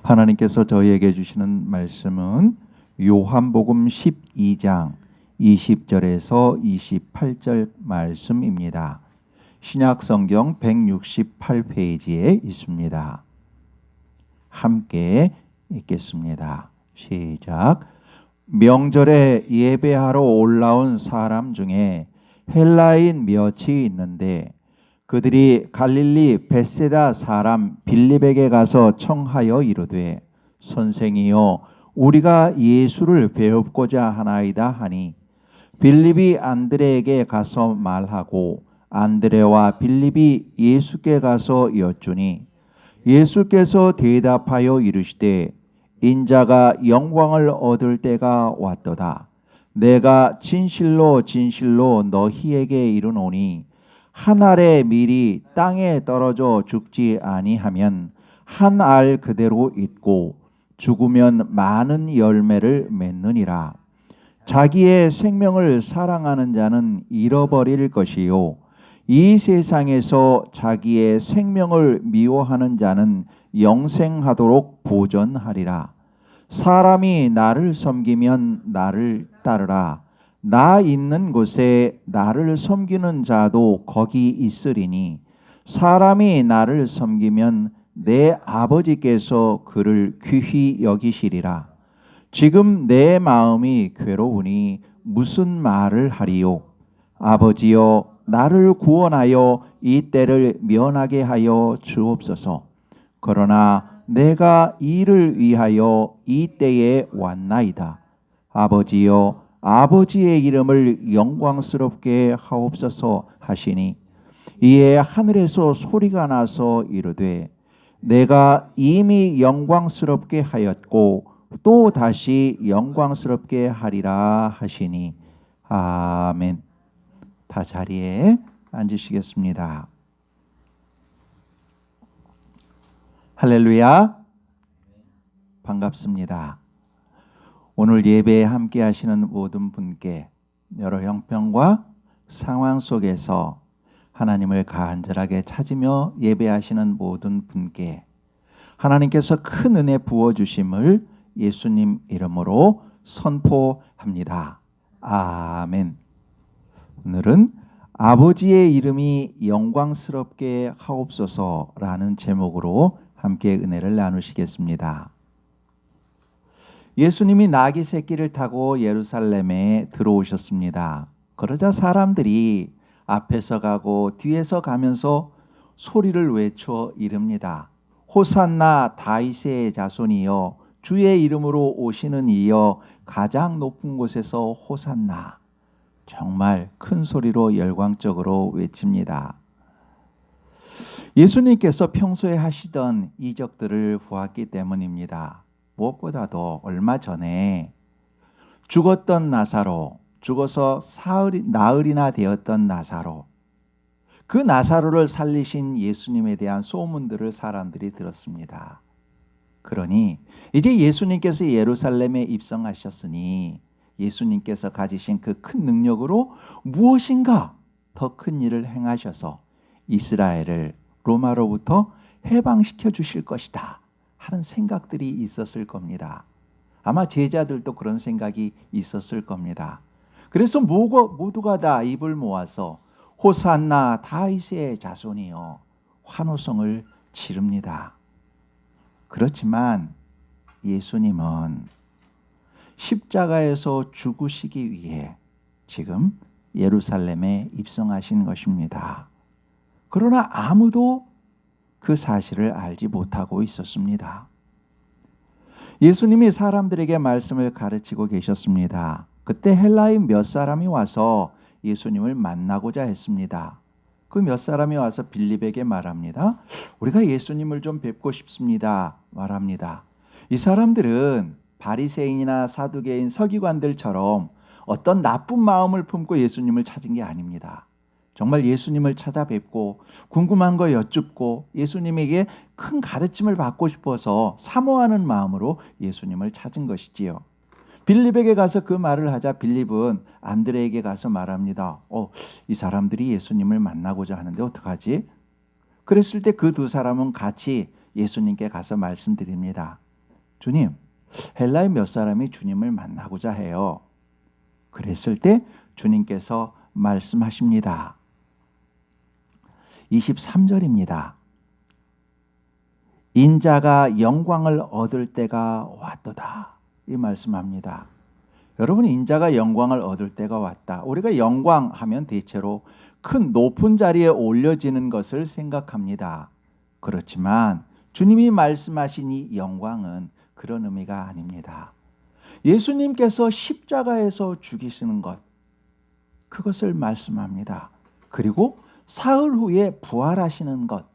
하나님께서 저희에게 주시는 말씀은 요한복음 12장 20절에서 28절 말씀입니다. 신약성경 168페이지에 있습니다. 함께 읽겠습니다. 시작. 명절에 예배하러 올라온 사람 중에 헬라인 몇이 있는데 그들이 갈릴리 벳세다 사람 빌립에게 가서 청하여 이르되 선생이여 우리가 예수를 배웁고자 하나이다 하니 빌립이 안드레에게 가서 말하고 안드레와 빌립이 예수께 가서 여쭈니 예수께서 대답하여 이르시되 인자가 영광을 얻을 때가 왔도다. 내가 진실로 진실로 너희에게 이르노니 한 알의 밀이 땅에 떨어져 죽지 아니하면 한 알 그대로 있고 죽으면 많은 열매를 맺느니라. 자기의 생명을 사랑하는 자는 잃어버릴 것이요 이 세상에서 자기의 생명을 미워하는 자는 영생하도록 보존하리라. 사람이 나를 섬기면 나를 따르라. 나 있는 곳에 나를 섬기는 자도 거기 있으리니 사람이 나를 섬기면 내 아버지께서 그를 귀히 여기시리라. 지금 내 마음이 괴로우니 무슨 말을 하리요? 아버지여 나를 구원하여 이 때를 면하게 하여 주옵소서. 그러나 내가 이를 위하여 이 때에 왔나이다. 아버지여 아버지의 이름을 영광스럽게 하옵소서 하시니 이에 하늘에서 소리가 나서 이르되 내가 이미 영광스럽게 하였고 또 다시 영광스럽게 하리라 하시니 아멘. 다 자리에 앉으시겠습니다. 할렐루야. 반갑습니다. 오늘 예배에 함께 하시는 모든 분께 여러 형편과 상황 속에서 하나님을 간절하게 찾으며 예배하시는 모든 분께 하나님께서 큰 은혜 부어주심을 예수님 이름으로 선포합니다. 아멘. 오늘은 아버지의 이름이 영광스럽게 하옵소서라는 제목으로 함께 은혜를 나누시겠습니다. 예수님이 나귀 새끼를 타고 예루살렘에 들어오셨습니다. 그러자 사람들이 앞에서 가고 뒤에서 가면서 소리를 외쳐 이릅니다. 호산나 다윗의 자손이여 주의 이름으로 오시는 이여 가장 높은 곳에서 호산나. 정말 큰 소리로 열광적으로 외칩니다. 예수님께서 평소에 하시던 이적들을 보았기 때문입니다. 무엇보다도 얼마 전에 죽었던 나사로, 죽어서 나흘이나 되었던 나사로, 그 나사로를 살리신 예수님에 대한 소문들을 사람들이 들었습니다. 그러니 이제 예수님께서 예루살렘에 입성하셨으니 예수님께서 가지신 그 큰 능력으로 무엇인가 더 큰 일을 행하셔서 이스라엘을 로마로부터 해방시켜 주실 것이다 하는 생각들이 있었을 겁니다. 아마 제자들도 그런 생각이 있었을 겁니다. 그래서 모두가 다 입을 모아서 호산나 다윗의 자손이여 환호성을 지릅니다. 그렇지만 예수님은 십자가에서 죽으시기 위해 지금 예루살렘에 입성하신 것입니다. 그러나 아무도 그 사실을 알지 못하고 있었습니다. 예수님이 사람들에게 말씀을 가르치고 계셨습니다. 그때 헬라인 몇 사람이 와서 예수님을 만나고자 했습니다. 그 몇 사람이 와서 빌립에게 말합니다. 우리가 예수님을 좀 뵙고 싶습니다. 말합니다. 이 사람들은 바리새인이나 사두개인 서기관들처럼 어떤 나쁜 마음을 품고 예수님을 찾은 게 아닙니다. 정말 예수님을 찾아뵙고 궁금한 거 여쭙고 예수님에게 큰 가르침을 받고 싶어서 사모하는 마음으로 예수님을 찾은 것이지요. 빌립에게 가서 그 말을 하자 빌립은 안드레에게 가서 말합니다. 이 사람들이 예수님을 만나고자 하는데 어떡하지? 그랬을 때 그 두 사람은 같이 예수님께 가서 말씀드립니다. 주님, 헬라의 몇 사람이 주님을 만나고자 해요. 그랬을 때 주님께서 말씀하십니다. 23절입니다. 인자가 영광을 얻을 때가 왔도다. 이 말씀합니다. 여러분, 인자가 영광을 얻을 때가 왔다. 우리가 영광 하면 대체로 큰 높은 자리에 올려지는 것을 생각합니다. 그렇지만 주님이 말씀하신 이 영광은 그런 의미가 아닙니다. 예수님께서 십자가에서 죽이시는 것, 그것을 말씀합니다. 그리고 사흘 후에 부활하시는 것,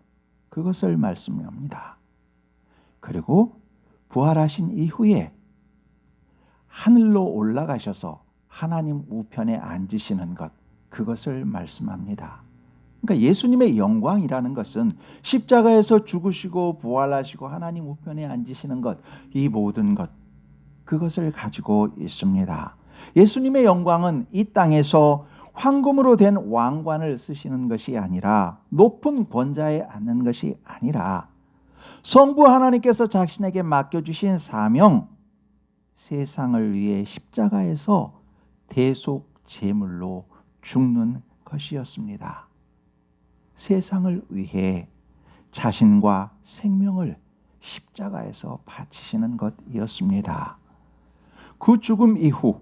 그것을 말씀합니다. 그리고 부활하신 이후에 하늘로 올라가셔서 하나님 우편에 앉으시는 것, 그것을 말씀합니다. 그러니까 예수님의 영광이라는 것은 십자가에서 죽으시고 부활하시고 하나님 우편에 앉으시는 것, 이 모든 것, 그것을 가지고 있습니다. 예수님의 영광은 이 땅에서 황금으로 된 왕관을 쓰시는 것이 아니라, 높은 권자에 앉는 것이 아니라, 성부 하나님께서 자신에게 맡겨주신 사명, 세상을 위해 십자가에서 대속 제물로 죽는 것이었습니다. 세상을 위해 자신과 생명을 십자가에서 바치시는 것이었습니다. 그 죽음 이후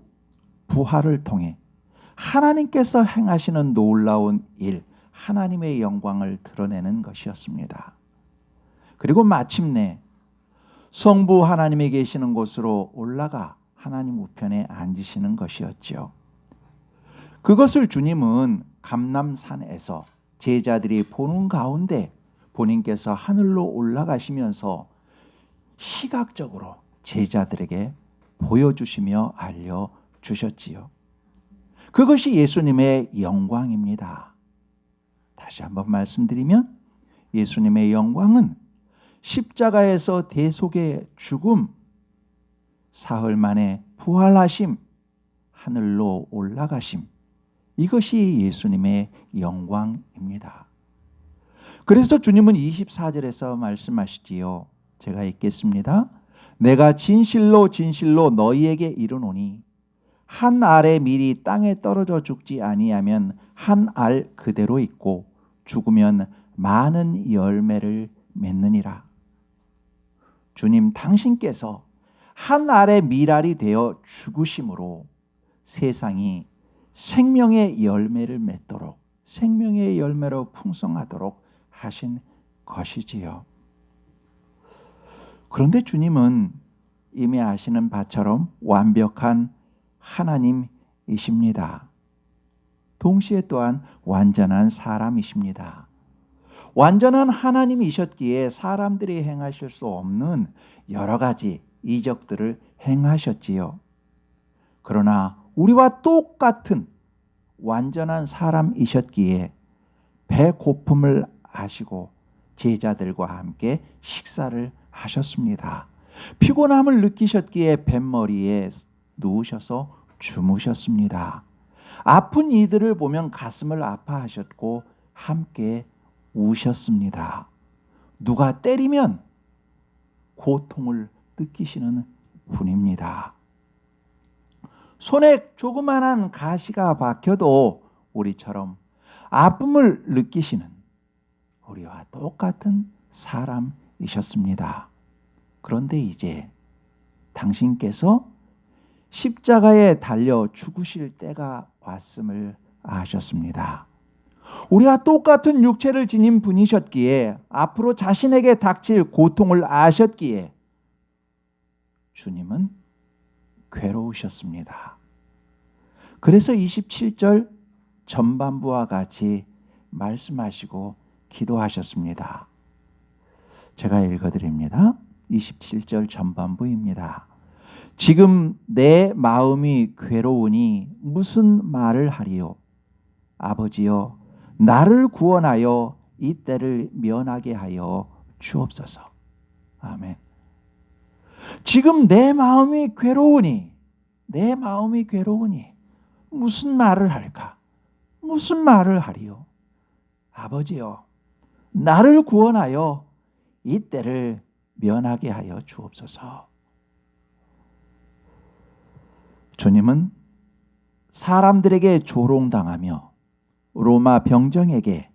부활을 통해 하나님께서 행하시는 놀라운 일, 하나님의 영광을 드러내는 것이었습니다. 그리고 마침내 성부 하나님이 계시는 곳으로 올라가 하나님 우편에 앉으시는 것이었죠. 그것을 주님은 감람산에서 제자들이 보는 가운데 본인께서 하늘로 올라가시면서 시각적으로 제자들에게 보여주시며 알려주셨지요. 그것이 예수님의 영광입니다. 다시 한번 말씀드리면 예수님의 영광은 십자가에서 대속의 죽음, 사흘 만에 부활하심, 하늘로 올라가심, 이것이 예수님의 영광입니다. 그래서 주님은 24절에서 말씀하시지요. 제가 읽겠습니다. 내가 진실로 진실로 너희에게 이르노니 한 알의 밀이 땅에 떨어져 죽지 아니하면 한 알 그대로 있고 죽으면 많은 열매를 맺느니라. 주님 당신께서 한 알의 밀알이 되어 죽으심으로 세상이 생명의 열매를 맺도록, 생명의 열매로 풍성하도록 하신 것이지요. 그런데 주님은 이미 아시는 바처럼 완벽한 하나님이십니다. 동시에 또한 완전한 사람이십니다. 완전한 하나님이셨기에 사람들이 행하실 수 없는 여러 가지 이적들을 행하셨지요. 그러나 우리와 똑같은 완전한 사람이셨기에 배고픔을 아시고 제자들과 함께 식사를 하셨습니다. 피곤함을 느끼셨기에 뱃머리에 누우셔서 주무셨습니다. 아픈 이들을 보면 가슴을 아파하셨고 함께 우셨습니다. 누가 때리면 고통을 느끼시는 분입니다. 손에 조그만한 가시가 박혀도 우리처럼 아픔을 느끼시는 우리와 똑같은 사람이셨습니다. 그런데 이제 당신께서 십자가에 달려 죽으실 때가 왔음을 아셨습니다. 우리와 똑같은 육체를 지닌 분이셨기에, 앞으로 자신에게 닥칠 고통을 아셨기에 주님은 괴로우셨습니다. 그래서 27절 전반부와 같이 말씀하시고 기도하셨습니다. 제가 읽어드립니다. 27절 전반부입니다. 지금 내 마음이 괴로우니 무슨 말을 하리요? 아버지여, 나를 구원하여 이 때를 면하게 하여 주옵소서. 아멘. 지금 내 마음이 괴로우니, 내 마음이 괴로우니 무슨 말을 할까? 무슨 말을 하리요? 아버지여, 나를 구원하여 이 때를 면하게 하여 주옵소서. 주님은 사람들에게 조롱당하며 로마 병정에게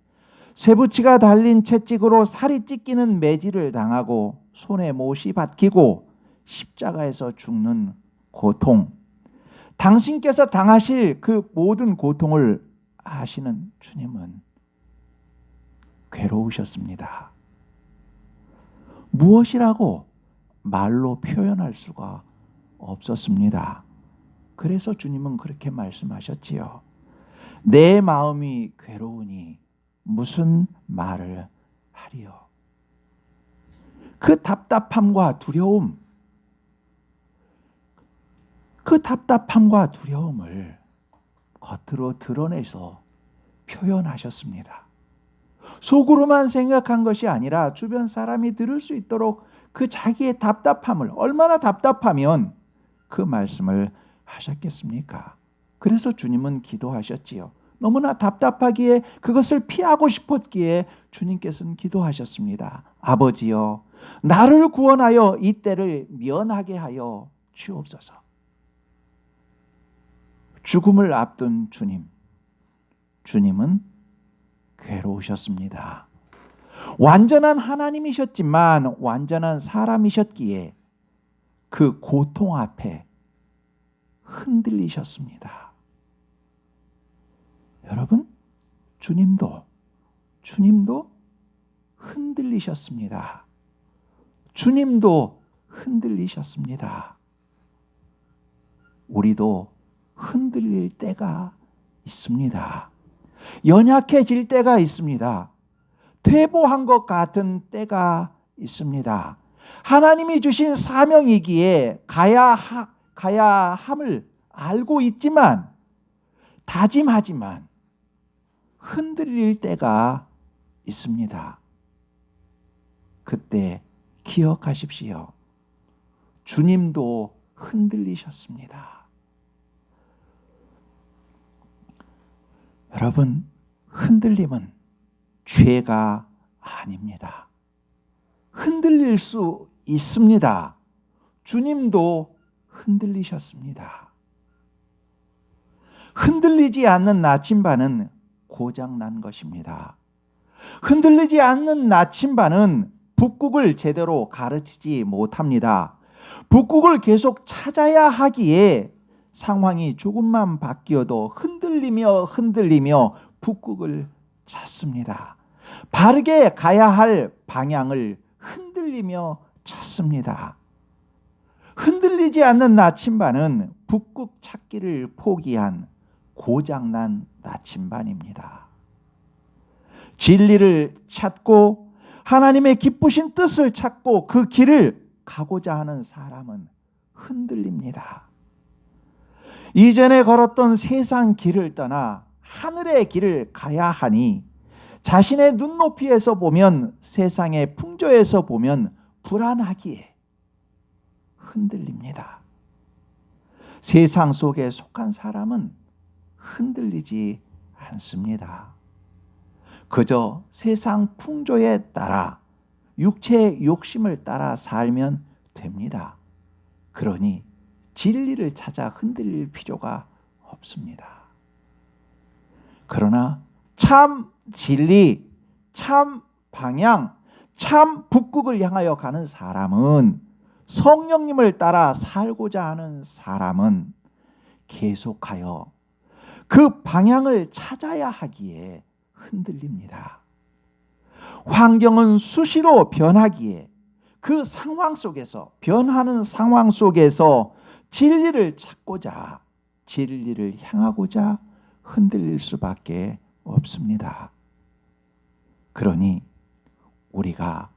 쇠붙이가 달린 채찍으로 살이 찢기는 매질을 당하고 손에 못이 박히고 십자가에서 죽는 고통, 당신께서 당하실 그 모든 고통을 아시는 주님은 괴로우셨습니다. 무엇이라고 말로 표현할 수가 없었습니다. 그래서 주님은 그렇게 말씀하셨지요. 내 마음이 괴로우니 무슨 말을 하리요. 그 답답함과 두려움, 그 답답함과 두려움을 겉으로 드러내서 표현하셨습니다. 속으로만 생각한 것이 아니라 주변 사람이 들을 수 있도록 그 자기의 답답함을, 얼마나 답답하면 그 말씀을 하셨겠습니까? 그래서 주님은 기도하셨지요. 너무나 답답하기에 그것을 피하고 싶었기에 주님께서는 기도하셨습니다. 아버지여, 나를 구원하여 이 때를 면하게 하여 주옵소서. 죽음을 앞둔 주님은 괴로우셨습니다. 완전한 하나님이셨지만 완전한 사람이셨기에 그 고통 앞에 흔들리셨습니다. 여러분, 주님도 흔들리셨습니다. 주님도 흔들리셨습니다. 우리도 흔들릴 때가 있습니다. 연약해질 때가 있습니다. 퇴보한 것 같은 때가 있습니다. 하나님이 주신 사명이기에 가야 함을 알고 있지만, 다짐하지만 흔들릴 때가 있습니다. 그때 기억하십시오. 주님도 흔들리셨습니다. 여러분, 흔들림은 죄가 아닙니다. 흔들릴 수 있습니다. 주님도 흔들리셨습니다. 흔들리지 않는 나침반은 고장난 것입니다. 흔들리지 않는 나침반은 북극을 제대로 가르치지 못합니다. 북극을 계속 찾아야 하기에 상황이 조금만 바뀌어도 흔들리며 북극을 찾습니다. 바르게 가야 할 방향을 흔들리며 찾습니다. 흔들리지 않는 나침반은 북극 찾기를 포기한 고장난 나침반입니다. 진리를 찾고 하나님의 기쁘신 뜻을 찾고 그 길을 가고자 하는 사람은 흔들립니다. 이전에 걸었던 세상 길을 떠나 하늘의 길을 가야 하니 자신의 눈높이에서 보면, 세상의 풍조에서 보면 불안하기에 흔들립니다. 세상 속에 속한 사람은 흔들리지 않습니다. 그저 세상 풍조에 따라 육체의 욕심을 따라 살면 됩니다. 그러니 진리를 찾아 흔들릴 필요가 없습니다. 그러나 참 진리, 참 방향, 참 북극을 향하여 가는 사람은, 성령님을 따라 살고자 하는 사람은 계속하여 그 방향을 찾아야 하기에 흔들립니다. 환경은 수시로 변하기에 그 상황 속에서, 변하는 상황 속에서 진리를 찾고자, 진리를 향하고자 흔들릴 수밖에 없습니다. 그러니 우리가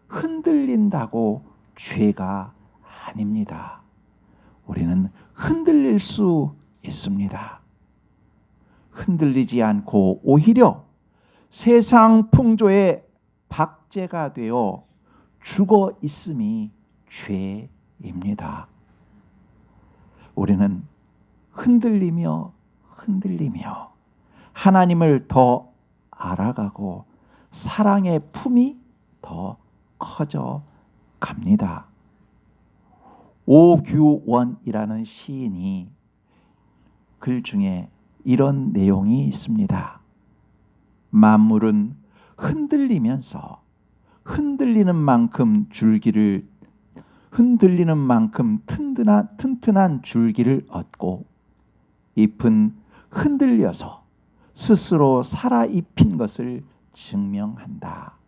흔들린다고 죄가 아닙니다. 우리는 흔들릴 수 있습니다. 흔들리지 않고 오히려 세상 풍조의 박제가 되어 죽어 있음이 죄입니다. 우리는 흔들리며 하나님을 더 알아가고 사랑의 품이 더 커져 갑니다. 오규원이라는 시인이 글 중에 이런 내용이 있습니다. 만물은 흔들리면서 흔들리는 만큼 튼튼한 줄기를 얻고 잎은 흔들려서 스스로 살아입힌 것을 증명한다.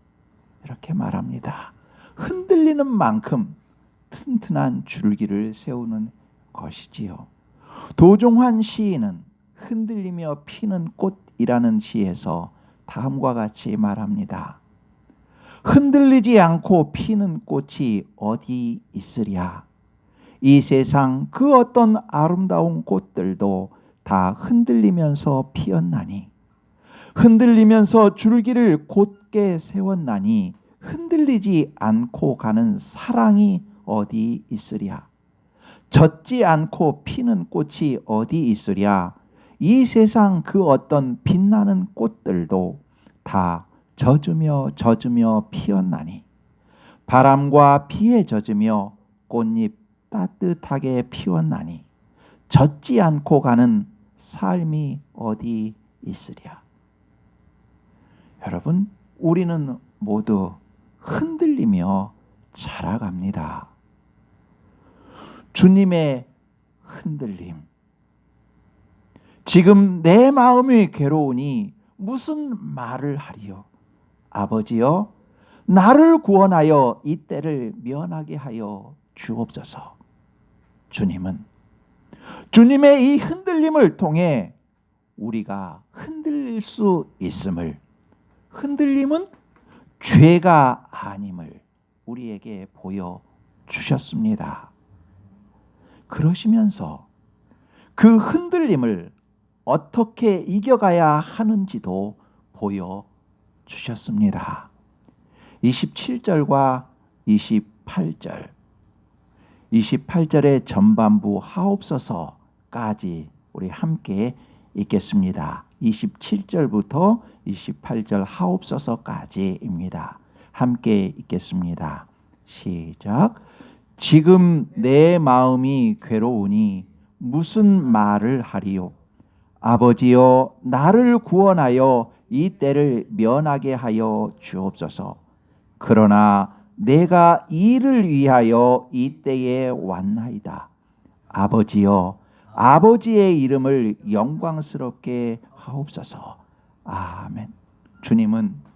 이렇게 말합니다. 흔들리는 만큼 튼튼한 줄기를 세우는 것이지요. 도종환 시인은 흔들리며 피는 꽃이라는 시에서 다음과 같이 말합니다. 흔들리지 않고 피는 꽃이 어디 있으랴. 이 세상 그 어떤 아름다운 꽃들도 다 흔들리면서 피었나니, 흔들리면서 줄기를 곧게 세웠나니 흔들리지 않고 가는 사랑이 어디 있으랴. 젖지 않고 피는 꽃이 어디 있으랴. 이 세상 그 어떤 빛나는 꽃들도 다 젖으며 피었나니, 바람과 비에 젖으며 꽃잎 따뜻하게 피웠나니 젖지 않고 가는 삶이 어디 있으랴. 여러분, 우리는 모두 흔들리며 자라갑니다. 주님의 흔들림. 지금 내 마음이 괴로우니 무슨 말을 하리요. 아버지여, 나를 구원하여 이 때를 면하게 하여 주옵소서. 주님은 주님의 이 흔들림을 통해 우리가 흔들릴 수 있음을, 흔들림은 죄가 아님을 우리에게 보여주셨습니다. 그러시면서 그 흔들림을 어떻게 이겨가야 하는지도 보여주셨습니다. 27절과 28절, 28절의 전반부 하옵소서까지 우리 함께 읽겠습니다. 27절부터 28절 하옵소서까지입니다. 함께 읽겠습니다. 시작. 지금 내 마음이 괴로우니 무슨 말을 하리요. 아버지여, 나를 구원하여 이 때를 면하게 하여 주옵소서. 그러나 내가 이를 위하여 이 때에 왔나이다. 아버지여, 아버지의 이름을 영광스럽게 하옵소서. 아멘. 주님은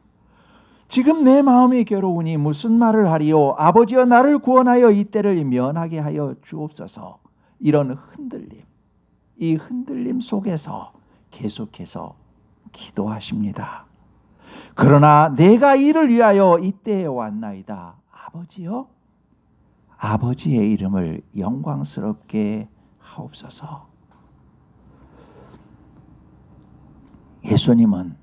지금 내 마음이 괴로우니 무슨 말을 하리요. 아버지여, 나를 구원하여 이 때를 면하게 하여 주옵소서. 이런 흔들림, 이 흔들림 속에서 계속해서 기도하십니다. 그러나 내가 이를 위하여 이때에 왔나이다. 아버지여, 아버지의 이름을 영광스럽게 하옵소서. 예수님은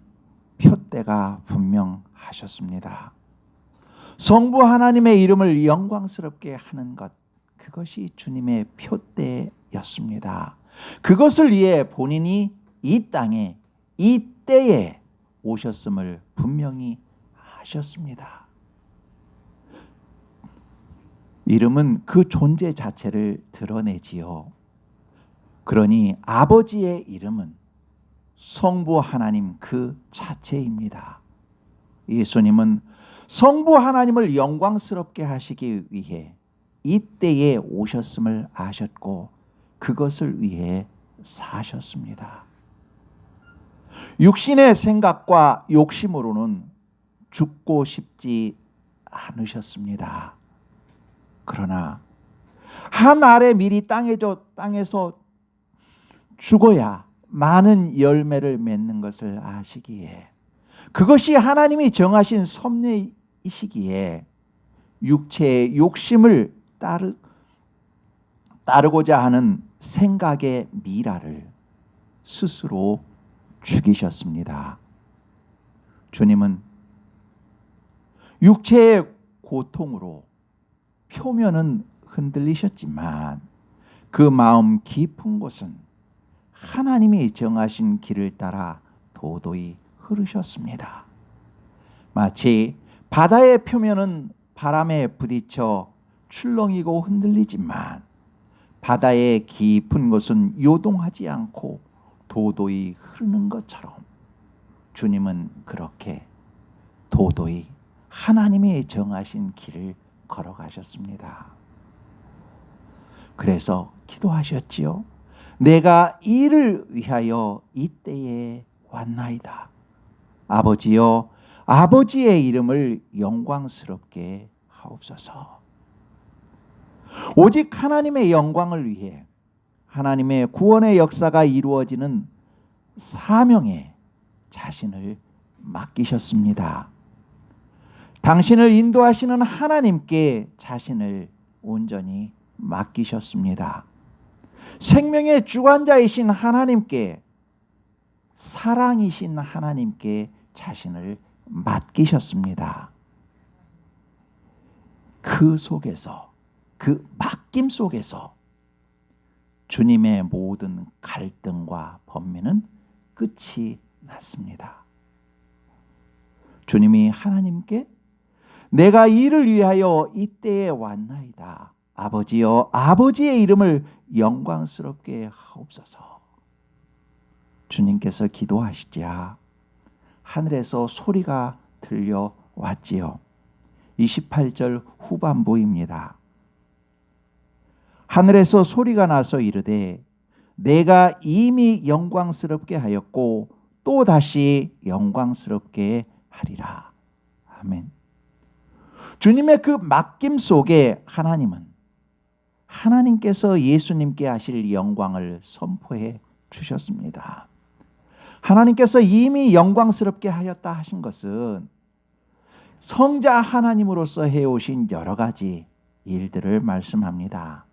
표대가 분명하셨습니다. 성부 하나님의 이름을 영광스럽게 하는 것, 그것이 주님의 표대였습니다. 그것을 위해 본인이 이 땅에 이 때에 오셨음을 분명히 하셨습니다. 이름은 그 존재 자체를 드러내지요. 그러니 아버지의 이름은 성부 하나님 그 자체입니다. 예수님은 성부 하나님을 영광스럽게 하시기 위해 이 때에 오셨음을 아셨고 그것을 위해 사셨습니다. 육신의 생각과 욕심으로는 죽고 싶지 않으셨습니다. 그러나 한 알의 밀이 땅에서 죽어야 많은 열매를 맺는 것을 아시기에, 그것이 하나님이 정하신 섭리이시기에 육체의 욕심을 따르고자 하는 생각의 미라를 스스로 죽이셨습니다. 주님은 육체의 고통으로 표면은 흔들리셨지만 그 마음 깊은 곳은 하나님이 정하신 길을 따라 도도히 흐르셨습니다. 마치 바다의 표면은 바람에 부딪혀 출렁이고 흔들리지만 바다의 깊은 곳은 요동하지 않고 도도히 흐르는 것처럼 주님은 그렇게 도도히 하나님이 정하신 길을 걸어가셨습니다. 그래서 기도하셨지요. 내가 이를 위하여 이때에 왔나이다. 아버지여, 아버지의 이름을 영광스럽게 하옵소서. 오직 하나님의 영광을 위해 하나님의 구원의 역사가 이루어지는 사명에 자신을 맡기셨습니다. 당신을 인도하시는 하나님께 자신을 온전히 맡기셨습니다. 생명의 주관자이신 하나님께, 사랑이신 하나님께 자신을 맡기셨습니다. 그 속에서, 그 맡김 속에서 주님의 모든 갈등과 번민은 끝이 났습니다. 주님이 하나님께 내가 이를 위하여 이때에 왔나이다. 아버지여, 아버지의 이름을 영광스럽게 하옵소서. 주님께서 기도하시자 하늘에서 소리가 들려왔지요. 28절 후반부입니다. 하늘에서 소리가 나서 이르되 내가 이미 영광스럽게 하였고 또 다시 영광스럽게 하리라. 아멘. 주님의 그 맡김 속에 하나님께서 예수님께 하실 영광을 선포해 주셨습니다. 하나님께서 이미 영광스럽게 하였다 하신 것은 성자 하나님으로서 해오신 여러 가지 일들을 말씀합니다.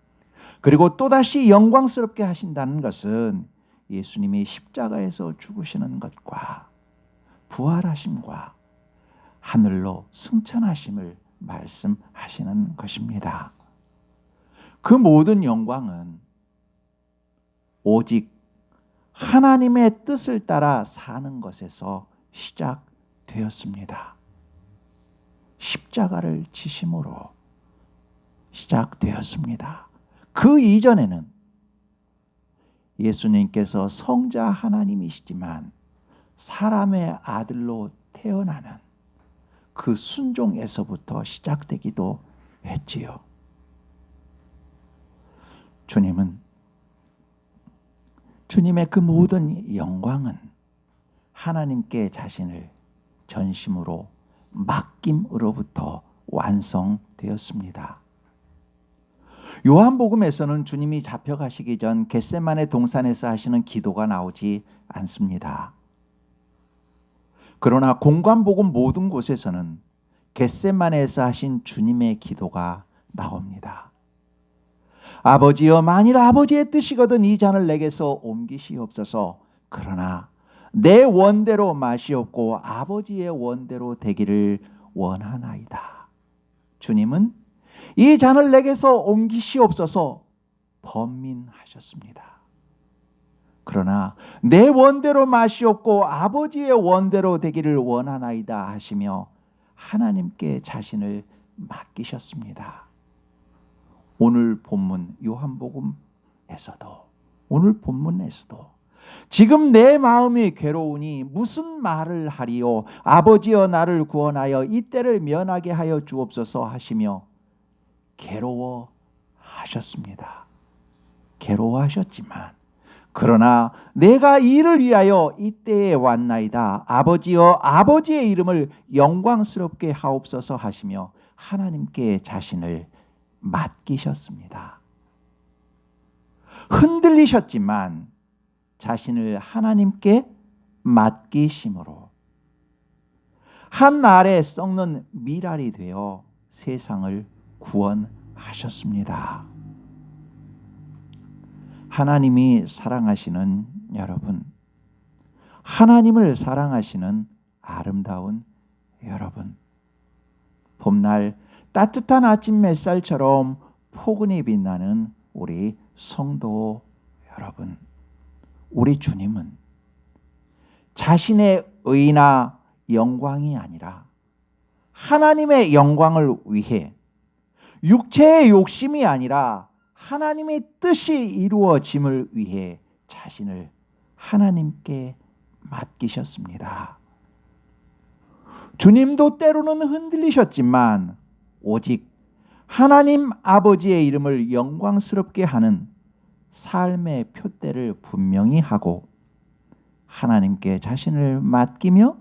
그리고 또다시 영광스럽게 하신다는 것은 예수님이 십자가에서 죽으시는 것과 부활하심과 하늘로 승천하심을 말씀하시는 것입니다. 그 모든 영광은 오직 하나님의 뜻을 따라 사는 것에서 시작되었습니다. 십자가를 지심으로 시작되었습니다. 그 이전에는 예수님께서 성자 하나님이시지만 사람의 아들로 태어나는 그 순종에서부터 시작되기도 했지요. 주님의 그 모든 영광은 하나님께 자신을 전심으로 맡김으로부터 완성되었습니다. 요한복음에서는 주님이 잡혀가시기 전 겟세마네 동산에서 하시는 기도가 나오지 않습니다. 그러나 공관복음 모든 곳에서는 겟세마네에서 하신 주님의 기도가 나옵니다. 아버지여, 만일 아버지의 뜻이거든 이 잔을 내게서 옮기시옵소서. 그러나 내 원대로 마시옵고 아버지의 원대로 되기를 원하나이다. 주님은 이 잔을 내게서 옮기시옵소서 번민하셨습니다. 그러나 내 원대로 마시옵고 아버지의 원대로 되기를 원하나이다 하시며 하나님께 자신을 맡기셨습니다. 오늘 본문 본문에서도 지금 내 마음이 괴로우니 무슨 말을 하리요? 아버지여, 나를 구원하여 이때를 면하게 하여 주옵소서 하시며 괴로워하셨습니다. 괴로워하셨지만 그러나 내가 이를 위하여 이때에 왔나이다. 아버지여, 아버지의 이름을 영광스럽게 하옵소서 하시며 하나님께 자신을 맡기셨습니다. 흔들리셨지만 자신을 하나님께 맡기심으로 한 알에 썩는 밀알이 되어 세상을 구원하셨습니다. 하나님이 사랑하시는 여러분, 하나님을 사랑하시는 아름다운 여러분, 봄날 따뜻한 아침 햇살처럼 포근히 빛나는 우리 성도 여러분, 우리 주님은 자신의 의나 영광이 아니라 하나님의 영광을 위해 육체의 욕심이 아니라 하나님의 뜻이 이루어짐을 위해 자신을 하나님께 맡기셨습니다. 주님도 때로는 흔들리셨지만 오직 하나님 아버지의 이름을 영광스럽게 하는 삶의 표대를 분명히 하고 하나님께 자신을 맡기며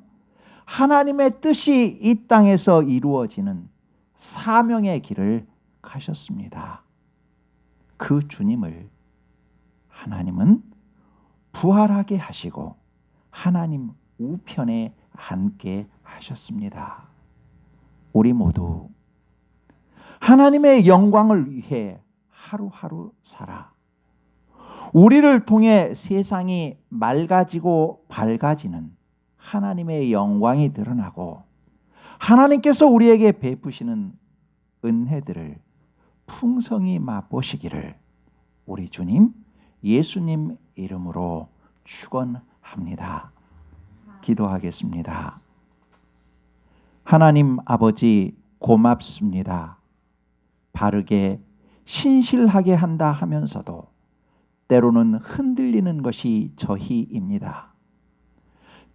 하나님의 뜻이 이 땅에서 이루어지는 사명의 길을 가셨습니다. 그 주님을 하나님은 부활하게 하시고 하나님 우편에 앉게 하셨습니다. 우리 모두 하나님의 영광을 위해 하루하루 살아 우리를 통해 세상이 맑아지고 밝아지는 하나님의 영광이 드러나고 하나님께서 우리에게 베푸시는 은혜들을 풍성히 맛보시기를 우리 주님 예수님 이름으로 축원합니다. 기도하겠습니다. 하나님 아버지 고맙습니다. 바르게 신실하게 한다 하면서도 때로는 흔들리는 것이 저희입니다.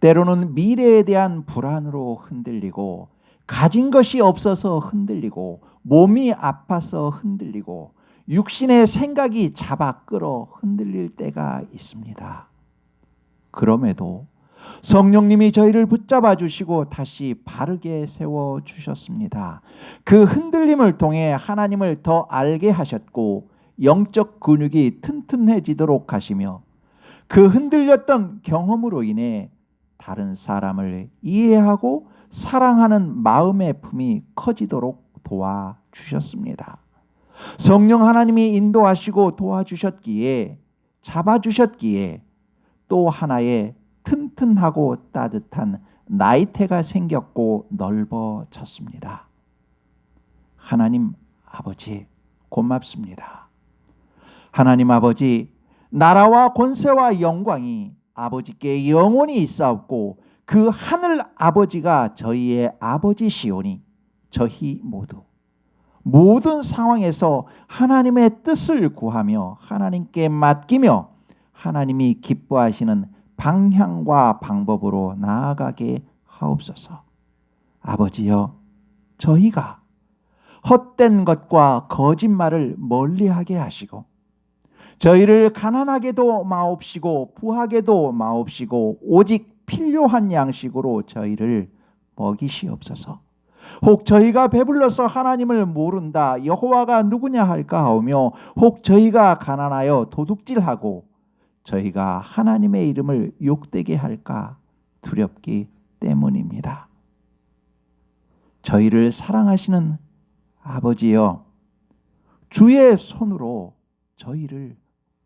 때로는 미래에 대한 불안으로 흔들리고 가진 것이 없어서 흔들리고 몸이 아파서 흔들리고 육신의 생각이 잡아 끌어 흔들릴 때가 있습니다. 그럼에도 성령님이 저희를 붙잡아 주시고 다시 바르게 세워 주셨습니다. 그 흔들림을 통해 하나님을 더 알게 하셨고 영적 근육이 튼튼해지도록 하시며 그 흔들렸던 경험으로 인해 다른 사람을 이해하고 사랑하는 마음의 품이 커지도록 도와주셨습니다. 성령 하나님이 인도하시고 도와주셨기에 잡아주셨기에 또 하나의 튼튼하고 따뜻한 나이테가 생겼고 넓어졌습니다. 하나님 아버지 고맙습니다. 하나님 아버지 나라와 권세와 영광이 아버지께 영원히 있사옵고 그 하늘 아버지가 저희의 아버지시오니 저희 모두 모든 상황에서 하나님의 뜻을 구하며 하나님께 맡기며 하나님이 기뻐하시는 방향과 방법으로 나아가게 하옵소서. 아버지여 저희가 헛된 것과 거짓말을 멀리하게 하시고 저희를 가난하게도 마옵시고 부하게도 마옵시고 오직 필요한 양식으로 저희를 먹이시옵소서. 혹 저희가 배불러서 하나님을 모른다 여호와가 누구냐 할까 하오며 혹 저희가 가난하여 도둑질하고 저희가 하나님의 이름을 욕되게 할까 두렵기 때문입니다. 저희를 사랑하시는 아버지여 주의 손으로 저희를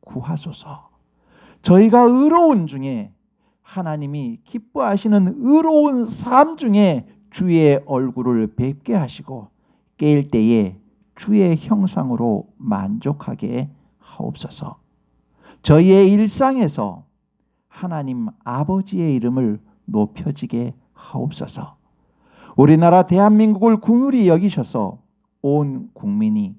구하소서. 저희가 의로운 중에 하나님이 기뻐하시는 의로운 삶 중에 주의 얼굴을 뵙게 하시고 깨일 때에 주의 형상으로 만족하게 하옵소서. 저희의 일상에서 하나님 아버지의 이름을 높여지게 하옵소서. 우리나라 대한민국을 긍휼히 여기셔서 온 국민이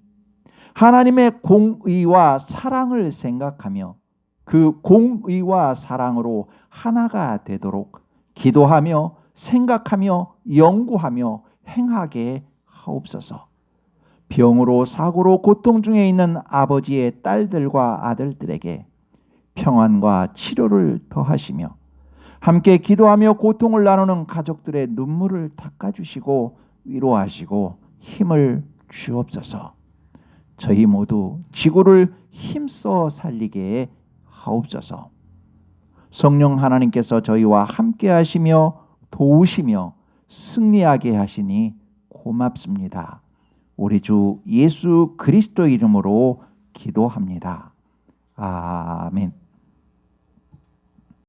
하나님의 공의와 사랑을 생각하며 그 공의와 사랑으로 하나가 되도록 기도하며 생각하며 연구하며 행하게 하옵소서. 병으로 사고로 고통 중에 있는 아버지의 딸들과 아들들에게 평안과 치료를 더하시며 함께 기도하며 고통을 나누는 가족들의 눈물을 닦아주시고 위로하시고 힘을 주옵소서. 저희 모두 지구를 힘써 살리게 하옵소서. 성령 하나님께서 저희와 함께 하시며 도우시며 승리하게 하시니 고맙습니다. 우리 주 예수 그리스도 이름으로 기도합니다. 아멘.